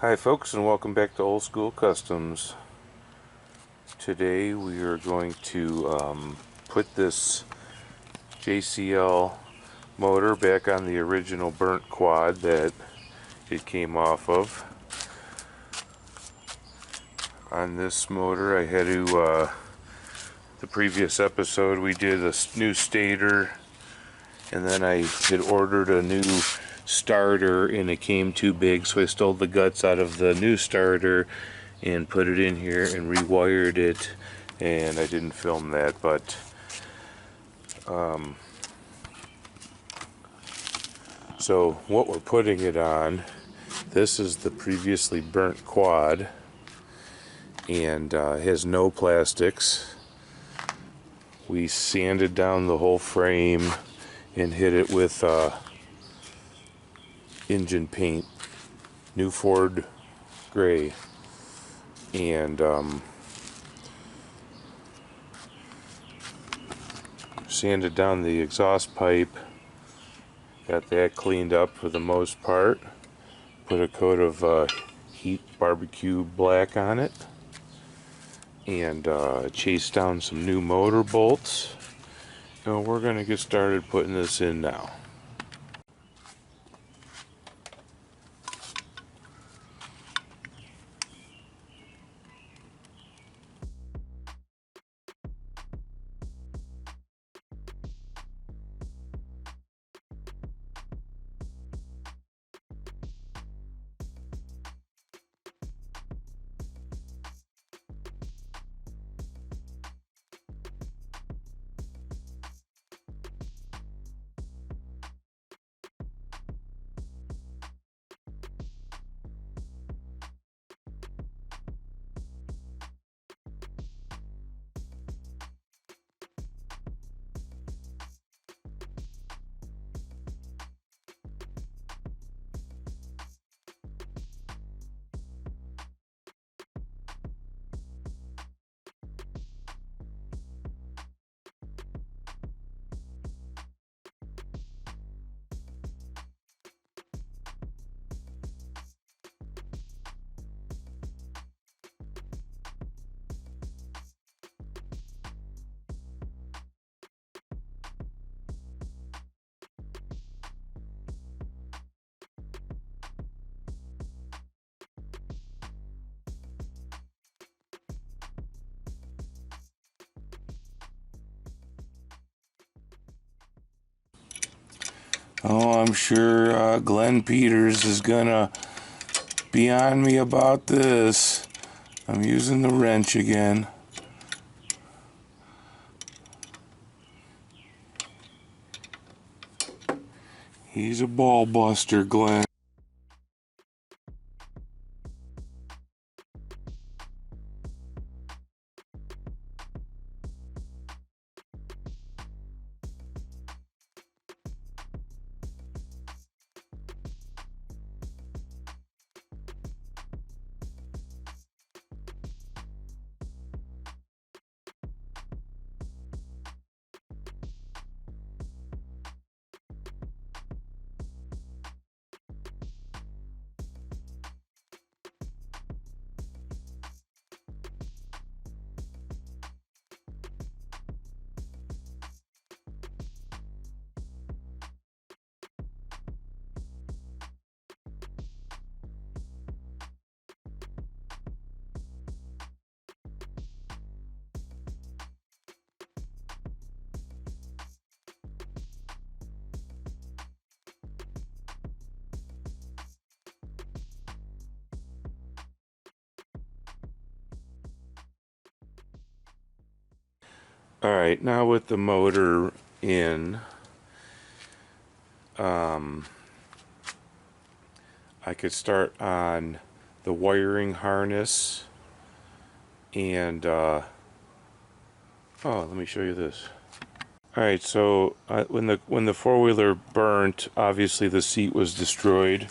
Hi folks, and welcome back to Old School Customs. Today we are going to put this JCL motor back on the original burnt quad that it came off of. On this motor I had to, the previous episode we did a new stator, and then I had ordered a new starter and it came too big, so I stole the guts out of the new starter and put it in here and rewired it, and I didn't film that, but so what we're putting it on, this is the previously burnt quad, and has no plastics. We sanded down the whole frame and hit it with engine paint, New Ford gray, and sanded down the exhaust pipe, got that cleaned up for the most part, put a coat of heat barbecue black on it, and chased down some new motor bolts. So we're going to get started putting this in now. Oh, I'm sure Glenn Peters is gonna be on me about this. I'm using the wrench again. He's a ball buster, Glenn. Alright, now with the motor in, I could start on the wiring harness, and oh, let me show you this. Alright, so when the four-wheeler burnt, obviously the seat was destroyed,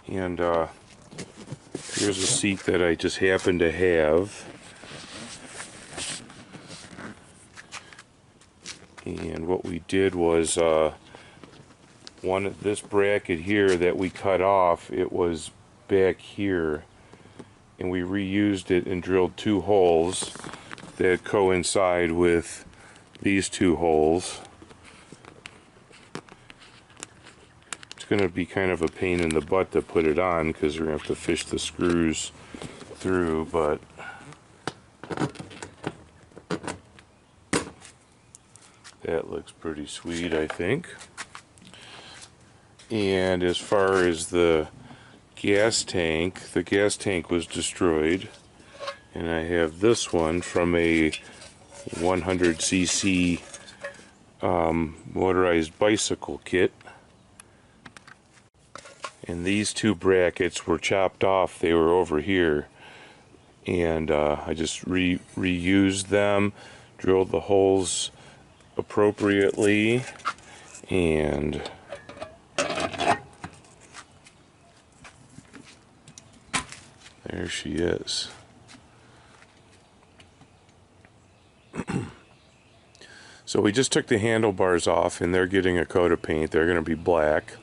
and here's a seat that I just happened to have. And what we did was this bracket here that we cut off, it was back here, and we reused it and drilled 2 holes that coincide with these 2 holes. It's going to be kind of a pain in the butt to put it on because we're going to have to fish the screws through, but that looks pretty sweet, I think. And as far as the gas tank was destroyed, and I have this one from a 100cc motorized bicycle kit. And these 2 brackets were chopped off. They were over here, and I just reused them, drilled the holes appropriately, and there she is. So we just took the handlebars off, and they're getting a coat of paint. They're going to be black.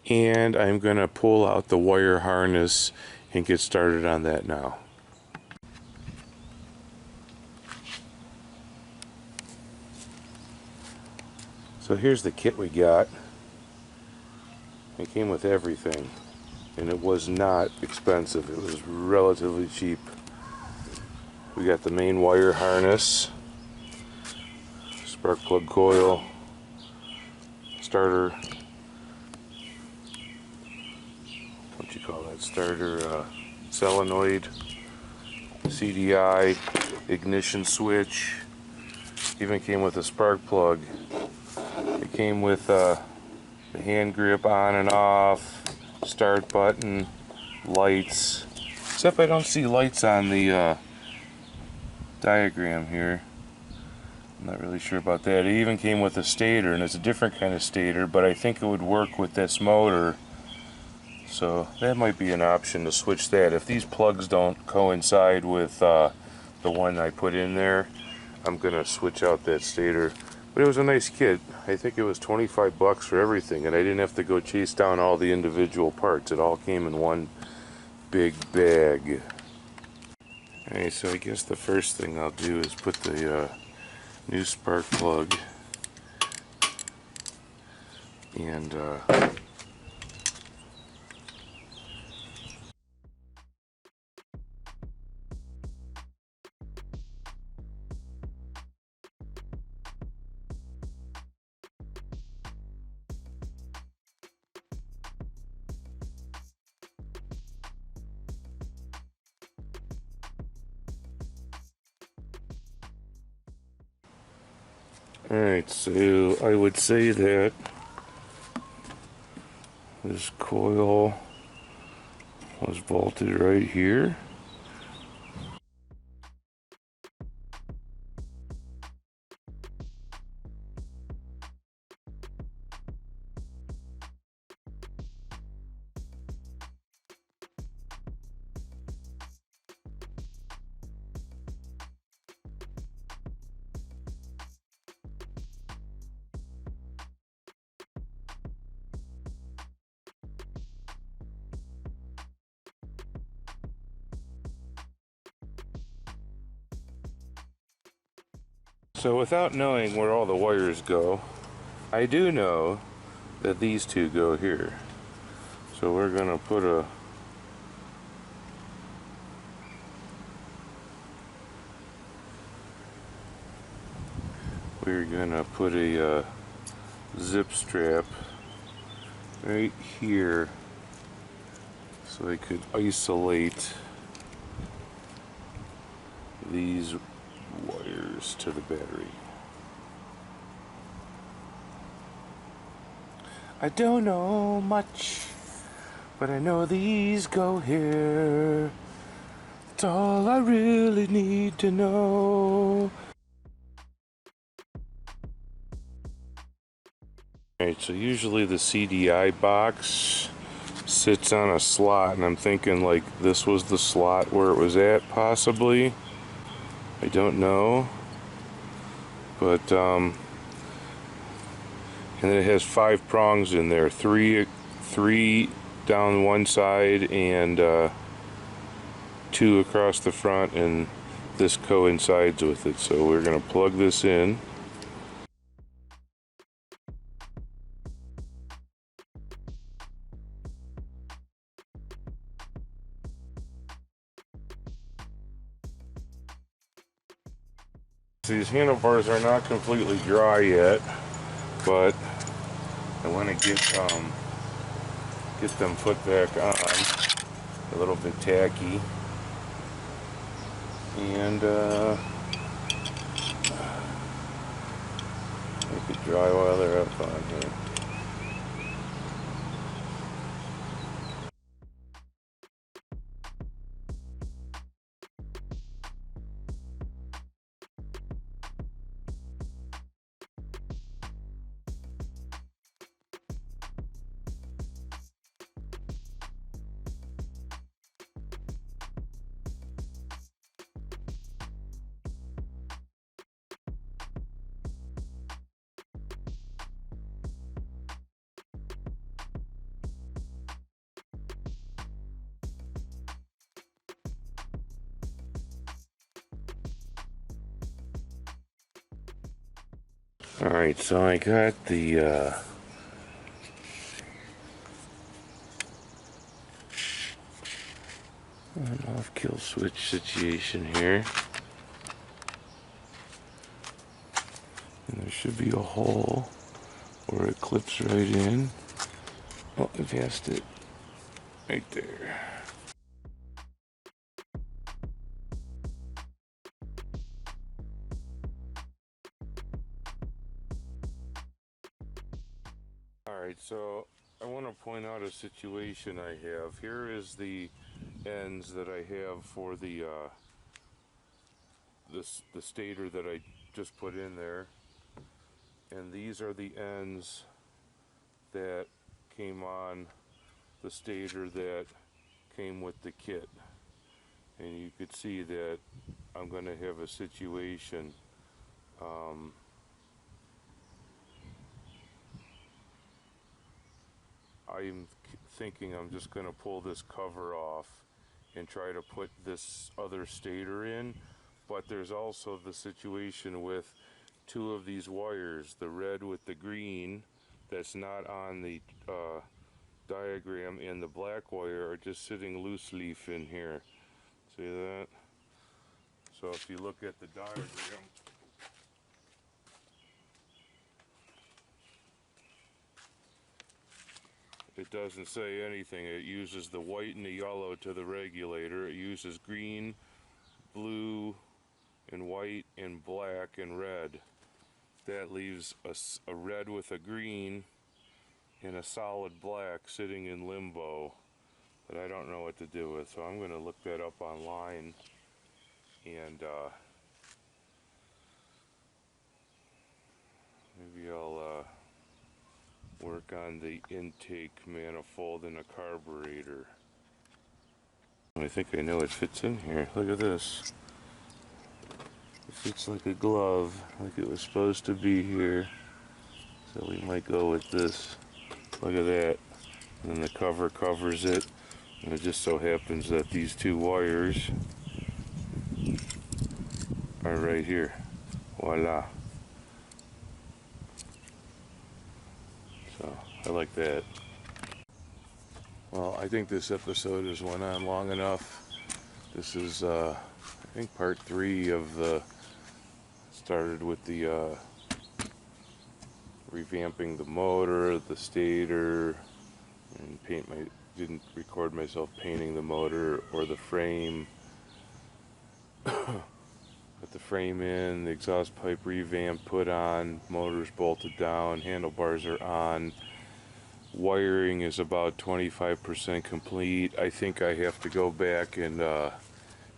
And I'm going to pull out the wire harness and get started on that now. So here's the kit we got. It came with everything, and it was not expensive. It was relatively cheap. We got the main wire harness, spark plug coil, starter, what you call that, starter solenoid, CDI, ignition switch, even came with a spark plug. It came with the hand grip on and off, start button, lights, except I don't see lights on the diagram here. I'm not really sure about that. It even came with a stator, and it's a different kind of stator, but I think it would work with this motor. So that might be an option to switch that. If these plugs don't coincide with the one I put in there, I'm gonna switch out that stator. But it was a nice kit. I think it was 25 bucks for everything, and I didn't have to go chase down all the individual parts. It all came in one big bag. Alright, so I guess the first thing I'll do is put the new spark plug and alright, so I would say that this coil was bolted right here. So without knowing where all the wires go, I do know that these 2 go here. So we're gonna put a zip strap right here so I could isolate these wires to the battery. I don't know much, but I know these go here. That's all I really need to know. Alright, so usually the CDI box sits on a slot, and I'm thinking like this was the slot where it was at, possibly. I don't know. But and it has 5 prongs in there, three down one side and 2 across the front, and this coincides with it. So we're going to plug this in. These handlebars are not completely dry yet, but I want to get them put back on. A little bit tacky, and make it dry while they're up on here. Alright, so I got the on-off kill switch situation here. And there should be a hole where it clips right in. Oh, I passed it. Right there. Alright, so I want to point out a situation I have. Here is the ends that I have for the stator that I just put in there. And these are the ends that came on the stator that came with the kit. And you could see that I'm going to have a situation. I'm thinking I'm just going to pull this cover off and try to put this other stator in, but there's also the situation with 2 of these wires, the red with the green that's not on the diagram, and the black wire are just sitting loose leaf in here. See that? So if you look at the diagram, it doesn't say anything. It uses the white and the yellow to the regulator. It uses green, blue, and white, and black, and red. That leaves a red with a green and a solid black sitting in limbo that I don't know what to do with. So I'm going to look that up online, and maybe I'll work on the intake manifold in a carburetor. I think I know it fits in here. Look at this. It fits like a glove, like it was supposed to be here. So we might go with this. Look at that. And then the cover covers it. And it just so happens that these 2 wires are right here. Voila. So I like that. Well, I think this episode has went on long enough. This is I think part 3 of the, started with the revamping the motor, the stator, and didn't record myself painting the motor or the frame. Put the frame in, the exhaust pipe revamp put on, motors bolted down, handlebars are on. Wiring is about 25% complete. I think I have to go back and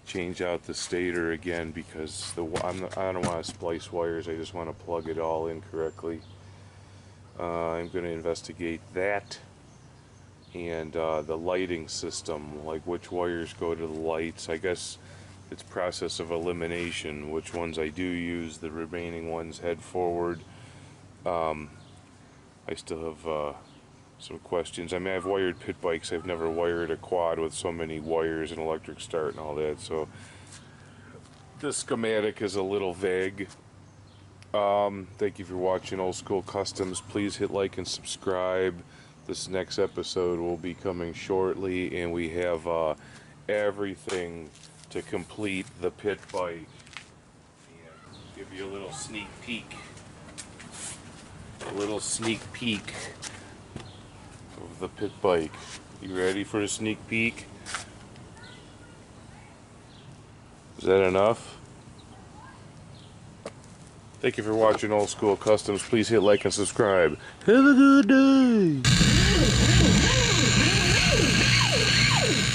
change out the stator again, because I don't want to splice wires. I just want to plug it all in correctly. I'm going to investigate that, and the lighting system, like which wires go to the lights. I guess it's process of elimination, which ones I do use, the remaining ones head forward. I still have some questions. I mean, I've wired pit bikes. I've never wired a quad with so many wires and electric start and all that. So the schematic is a little vague. Thank you for watching Old School Customs. Please hit like and subscribe. This next episode will be coming shortly, and we have everything to complete the pit bike. And give you a little sneak peek. A little sneak peek of the pit bike. You ready for a sneak peek? Is that enough? Thank you for watching Old School Customs. Please hit like and subscribe. Have a good day.